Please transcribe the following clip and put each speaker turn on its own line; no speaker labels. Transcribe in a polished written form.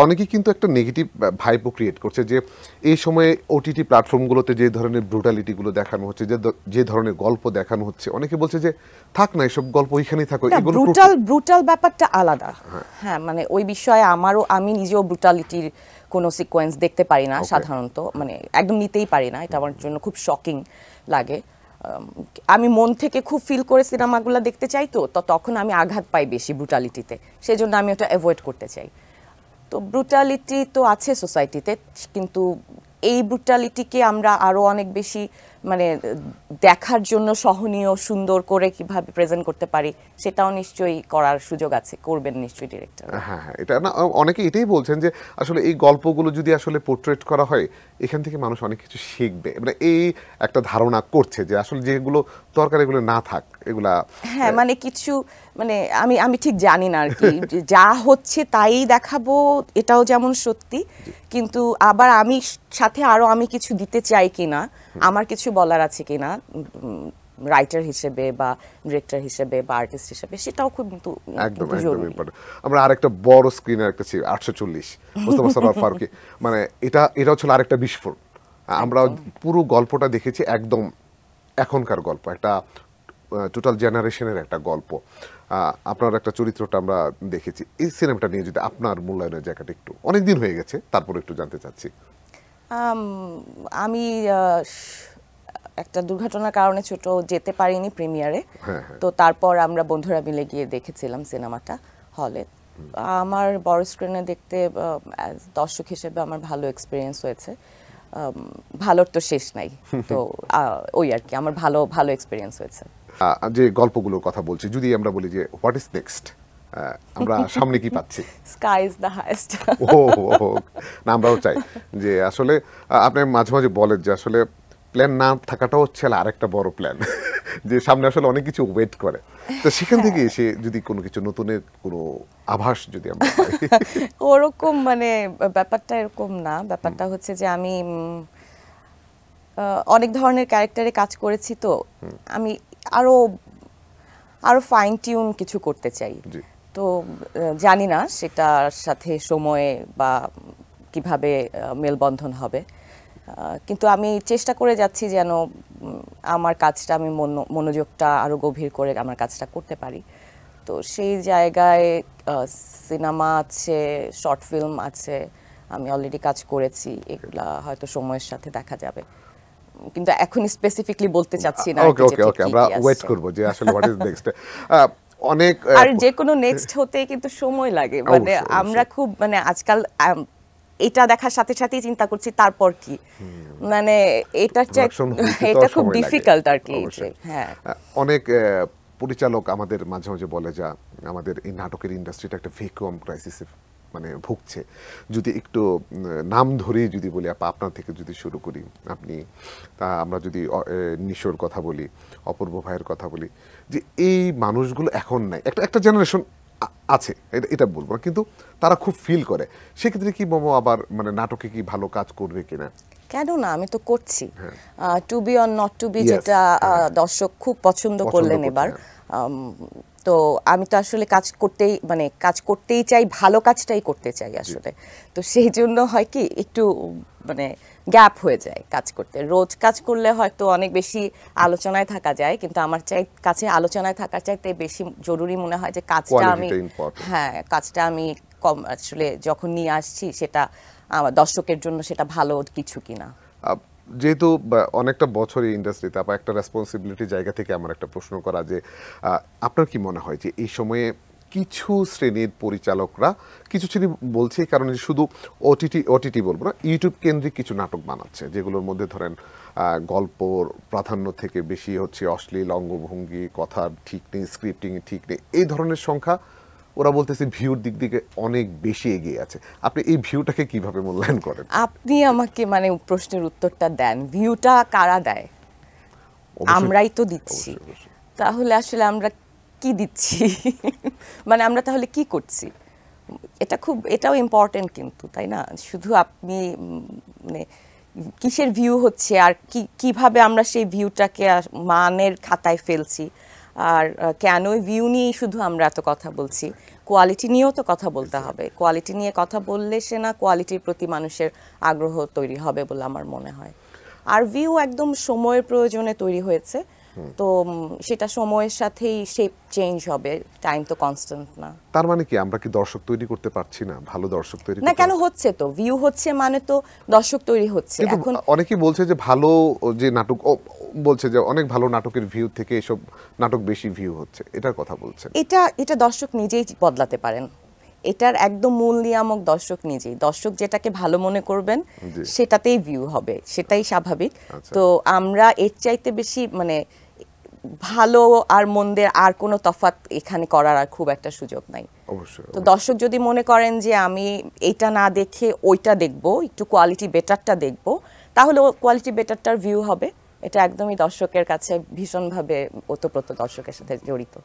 অনেকেই কিন্তু একটা নেগেটিভ ভাইবও ক্রিয়েট করছে যে এই সময়ে ওটিটি প্ল্যাটফর্মগুলোতে যে ধরনের ব্রুটালিটিগুলো দেখানো হচ্ছে, যে ধরনের গল্প দেখানো হচ্ছে, অনেকে বলছে যে থাক না এসব গল্প ওইখানেই থাকো, এগুলো
ব্রুটাল ব্যাপারটা আলাদা। হ্যাঁ, মানে ওই বিষয়ে আমি নিজেও ব্রুটালিটির কোনো সিকোয়েন্স দেখতে পারি না সাধারণত, মানে একদম নিতেই পারি না, এটা আমার জন্য খুব শকিং লাগে। আমি মন থেকে খুব ফিল করে সিনেমাগুলো দেখতে চাই, তো তখন আমি আঘাত পাই বেশি ব্রুটালিটিতে, সেই জন্য আমি ওটা অ্যাভয়েড করতে চাই। তো ব্রুটালিটি তো আছে সোসাইটিতে, কিন্তু এই ব্রুটালিটিকে আমরা আরো অনেক বেশি মানে দেখার জন্য সহনীয় সুন্দর করে কিভাবে প্রেজেন্ট করতে পারি সেটাও নিশ্চয়ই করার সুযোগ আছে, করবেন নিশ্চয়ই ডিরেক্টর।
হ্যাঁ হ্যাঁ, এটা না অনেকে এটাই বলছেন যে আসলে এই গল্পগুলো যদি আসলে পোর্ট্রেট করা হয় এখান থেকে মানুষ অনেক কিছু শিখবে, মানে এই একটা ধারণা করছে যে আসলে যেগুলো দরকার এগুলো না থাক এগুলা।
হ্যাঁ, মানে কিছু মানে আমি ঠিক জানি না আর কি, যা হচ্ছে তাই দেখাবো এটাও যেমন সত্যি, কিন্তু আবার আমি সাথে আরো আমি কিছু দিতে চাই কিনা, আমার কিছু বলার আছে কিনা রাইটার হিসেবে বা ডিরেক্টর হিসেবে বা আর্টিস্ট হিসেবে, সেটাও খুব কিন্তু
একদম একদম ইম্পর্টেন্ট। আমরা আরেকটা বড় স্ক্রিনের একটা ছিল 840 মোস্তফা সরোয়ার ফারুকী, মানে এটাও ছিল আরেকটা বিস্ফোরণ। আমরা পুরো গল্পটা দেখেছি, একদম এখনকার গল্প, একটা টোটাল জেনারেশনের একটা গল্প। আপনার একটা চরিত্রটা আমরা দেখেছি। এই সিনেমাটা নিয়ে যদি আপনার মূল্যায়নের জায়গাটা একটু, অনেকদিন হয়ে গেছে তারপর একটু জানতে চাচ্ছি।
আমি একটা দুর্ঘটনার কারণে ছোট যেতে পারিনি প্রিমিয়ারে, তো তারপর আমরা বন্ধুরা মিলে গিয়ে দেখেছিলাম সিনেমাটা হলে। আমার বড় স্ক্রিনে দেখতে দর্শক হিসেবে আমার ভালো এক্সপিরিয়েন্স হয়েছে। ভালোর তো শেষ নাই, তো ওই আর কি, আমার ভালো ভালো এক্সপিরিয়েন্স হয়েছে।
যে গল্পগুলোর কথা বলছি, যদি আমরা বলি যে হোয়াট ইজ নেক্সট, আমরা সামনে কি পাচ্ছি?
Sky is the highest.
ও না, আমরাও চাই যে আসলে আপনি মাঝে মাঝে বলেন যে আসলে প্ল্যান না থাকাটাও হচ্ছে আরেকটা বড় প্ল্যান, যে সামনে আসলে অনেক কিছু ওয়েট করে, তো সেখান থেকে এসে যদি কোনো কিছু নতুনের কোনো আভাস যদি আমরা পাই।
ওরকম মানে ব্যাপারটা এরকম না, ব্যাপারটা হচ্ছে যে আমি অনেক ধরনের ক্যারেক্টারে কাজ করেছি, তো আমি আরো আরো ফাইন টিউন কিছু করতে চাই। তো জানি না সেটার সাথে সময়ে বা কিভাবে মেলবন্ধন হবে, কিন্তু আমি চেষ্টা করে যাচ্ছি যেন আমার কাজটা আমি মনোযোগটা আরো গভীর করে আমার কাজটা করতে পারি। তো সেই জায়গায় সিনেমা আছে, শর্ট ফিল্ম আছে, আমি অলরেডি কাজ করেছি, এগুলা হয়তো সময়ের সাথে দেখা যাবে, কিন্তু এখন স্পেসিফিকলি বলতে চাচ্ছি না।
ওকে ওকে ওকে, আমরা ওয়েট করব যে আসলে হোয়াট ইজ নেক্সট। অনেক
আর যে কোনো নেক্সট হতে কিন্তু সময় লাগে, মানে আমরা খুব মানে আজকাল এটা দেখার সাথে সাথেই চিন্তা করছি তারপর কি, মানে এটা খুব ডিফিকাল্ট আর কি। হ্যাঁ,
অনেক পরিচালক আমাদের মাঝে মাঝে বলে যা আমাদের এই নাটকের ইন্ডাস্ট্রিটা একটা ভ্যাকুয়াম ক্রাইসিসে মানে ভুগছে। যদি একটু নাম ধরে যদি বলি, আপনার থেকে যদি শুরু করি, আপনি আমরা যদি নিশোর কথা বলি, অপূর্ব ভাইয়ের কথা বলি, যে এই মানুষগুলো এখন নাই, একটা জেনারেশন আছে, এটা বলবো না, কিন্তু তারা খুব ফিল করে। সেক্ষেত্রে কি মোমো আবার মানে নাটকে কি ভালো কাজ করবে কিনা?
কেন না, আমি তো করছি। To be or not to be, যেটা দর্শক খুব পছন্দ করলেন এবার, তো আমি তো আসলে কাজ করতেই চাই, ভালো কাজটাই করতে চাই আসলে। তো সেই জন্য হয় কি একটু মানে গ্যাপ হয়ে যায় কাজ করতে। রোজ কাজ করলে হয়তো অনেক বেশি আলোচনায় থাকা যায়, কিন্তু আমার কাছে আলোচনায় থাকার চাইতে বেশি জরুরি মনে হয় যে কাজটা আমি কম আসলে যখন নিয়ে আসছি সেটা আমার দর্শকের জন্য সেটা ভালো কিছু কিনা।
যেহেতু অনেকটা বছর এই ইন্ডাস্ট্রিতে, আপনার একটা রেসপন্সিবিলিটি জায়গা থেকে আমার একটা প্রশ্ন করা, যে আপনার কি মনে হয় যে এই সময়ে কিছু শ্রেণীর পরিচালকরা, কিছু শ্রেণী বলছে কারণ শুধু ওটিটি বলবো না, ইউটিউব কেন্দ্রিক কিছু নাটক বানাচ্ছে, যেগুলোর মধ্যে ধরেন গল্পর প্রাধান্য থেকে বেশি হচ্ছে অশ্লীল অঙ্গভঙ্গি, কথা ঠিক নেই, স্ক্রিপ্টিং ঠিক নেই, এই ধরনের সংখ্যা ওরা বলতেছে ভিউর দিক থেকে অনেক বেশি এগিয়ে আছে। আপনি এই ভিউটাকে কিভাবে মূল্যায়ন করেন?
আপনি আমাকে মানে প্রশ্নের উত্তরটা দেন, ভিউটা কারা দেয়? আমরাই তো দিচ্ছি। তাহলে আসলে আমরা কি দিচ্ছি? মানে আমরা তাহলে কি করছি? এটাও ইম্পর্টেন্ট কিন্তু, তাই না? শুধু আপনি মানে কিসের ভিউ হচ্ছে আর কিভাবে আমরা সেই ভিউটাকে মানের খাতায় ফেলছি, আর কেন ভিউ নিয়ে শুধু আমরা এত কথা বলছি, কোয়ালিটি নিয়েও তো কথা বলতে হবে। কোয়ালিটি নিয়ে কথা বললে সে না কোয়ালিটির প্রতি মানুষের আগ্রহ তৈরি হবে বলে আমার মনে হয়। আর ভিউ একদম সময়ের প্রয়োজনে তৈরি হয়েছে, তো সেটা সময়ের সাথেই শেপ চেঞ্জ হবে, টাইম তো কনস্ট্যান্ট না।
তার মানে কি আমরা কি দর্শক তৈরি করতে পারছি না, ভালো দর্শক তৈরি
না কেন হচ্ছে, তো ভিউ হচ্ছে মানে তো দর্শক তৈরি হচ্ছে।
কিন্তু
এখন
অনেকেই বলছে যে ভালো যে নাটক বলছে যে অনেক ভালো নাটকের ভিউ থেকে এসব নাটক বেশি ভিউ হচ্ছে, এটার কথা বলছেন।
এটা দর্শক নিজেই বদলাতে পারেন। এটার একদম মূল নিয়ামক দর্শক নিজেই। দর্শক যেটাকে ভালো মনে করবেন সেটাতেই ভিউ হবে, সেটাই স্বাভাবিক। তো আমরা এর চাইতে বেশি মানে ভালো আর মন্দের আর কোনো তফাৎ এখানে করার আর খুব একটা সুযোগ নাই।
অবশ্যই।
তো দর্শক যদি মনে করেন যে আমি এইটা না দেখে ওইটা দেখবো, একটু কোয়ালিটি বেটারটা দেখবো, তাহলে কোয়ালিটি বেটারটার ভিউ হবে। এটা একদমই দর্শকের কাছে ভীষণভাবে ওতপ্রোত দর্শকের সাথে জড়িত।